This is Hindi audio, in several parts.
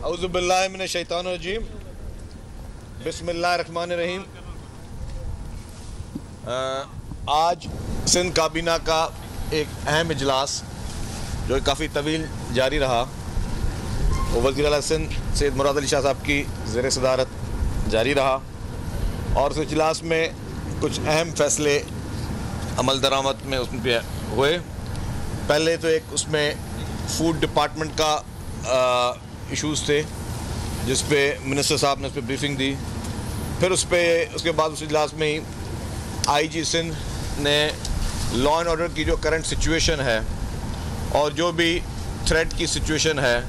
औज़ुबिल्लाहि मिनश शैतानिर रजीम, बिस्मिल्लाहिर्रहमानिर्रहीम। आज सिंध काबीना का एक अहम इजलास जो काफ़ी तवील जारी रहा, वो वज़ीर आला सिंध सैयद मुराद अली शाह साहब की ज़ेर सदारत जारी रहा और उस इजलास में कुछ अहम फ़ैसले अमल दरामद में उसमें हुए। पहले तो एक उसमें फूड डिपार्टमेंट का इश्यूज़ थे जिस पे मिनिस्टर साहब ने उस पर ब्रीफिंग दी। फिर उसके बाद उस इजलास में ही आईजी सिंध ने लॉ एंड ऑर्डर की जो करंट सिचुएशन है और जो भी थ्रेट की सिचुएशन है,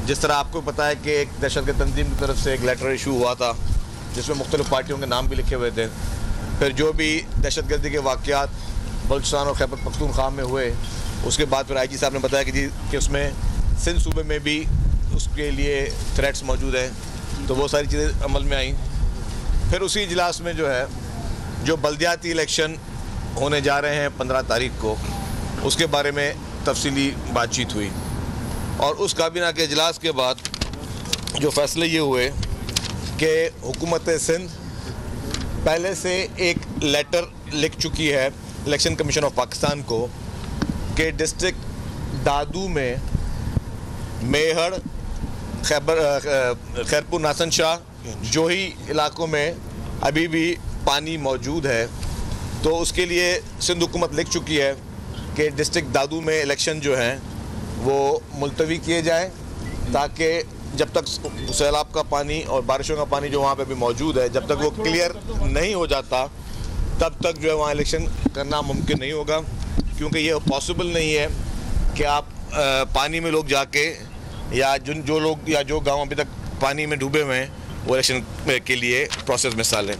जिस तरह आपको पता है कि एक दहशतगर्द तंजीम की तरफ से एक लेटर इशू हुआ था जिसमें मुख्तलिफ़ पार्टियों के नाम भी लिखे हुए थे। फिर जो भी दहशतगर्दी के वाक़यात बलूचिस्तान और खैबर पख्तूनख्वा में हुए, उसके बाद फिर आईजी साहब ने बताया कि उसमें सिंध सूबे में भी उसके लिए थ्रेट्स मौजूद हैं, तो वो सारी चीज़ें अमल में आई। फिर उसी इजलास में जो है जो बल्दियाती इलेक्शन होने जा रहे हैं 15 तारीख को, उसके बारे में तफसीली बातचीत हुई और उस काबीना के इजलास के बाद जो फ़ैसले ये हुए कि हुकूमत सिंध पहले से एक लेटर लिख चुकी है इलेक्शन कमीशन ऑफ पाकिस्तान को कि डिस्ट्रिक्ट दादू में मेहड़, खैरपुर, नासन शाह, जोही इलाकों में अभी भी पानी मौजूद है। तो उसके लिए सिंध हुकूमत लिख चुकी है कि डिस्ट्रिक्ट दादू में इलेक्शन जो हैं वो मुलतवी किए जाए, ताकि जब तक सैलाब का पानी और बारिशों का पानी जो वहाँ पे भी मौजूद है, जब तक वो क्लियर नहीं हो जाता तब तक जो है वहाँ इलेक्शन करना मुमकिन नहीं होगा, क्योंकि ये पॉसिबल नहीं है कि आप पानी में लोग जाके या जो लोग या जो गांव अभी तक पानी में डूबे हुए हैं वो इलेक्शन के लिए प्रोसेस में हिस्सा लें।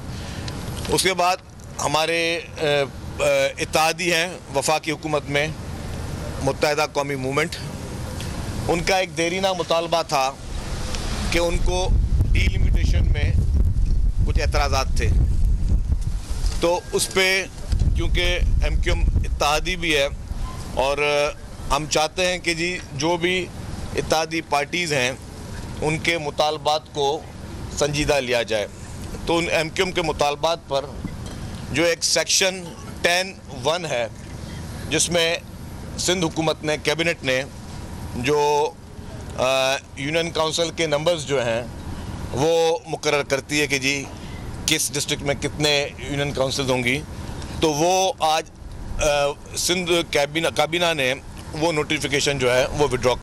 उसके बाद हमारे इत्तेहादी हैं वफाकी हुकूमत में मुत्तहिदा कौमी मूवमेंट, उनका एक देरीना मुतालबा था कि उनको डिलिमिटेशन में कुछ एतराज़ात थे। तो उस पर क्योंकि एमक्यूएम इत्तेहादी भी है और हम चाहते हैं कि जी जो भी इत्तेहादी पार्टीज़ हैं उनके मुतालबात को संजीदा लिया जाए। तो उन एमक्यूएम के मुतालबात पर जो एक सेक्शन 10(1) है जिसमें सिंध हुकूमत ने, कैबिनेट ने जो यूनियन काउंसिल के नंबर्स जो हैं वो मुकर्रर करती है कि जी किस डिस्ट्रिक्ट में कितने यूनियन काउंसिल्स होंगी, तो वो आज सिंध काबीना ने वो नोटिफिकेशन जो है वो विड्रॉ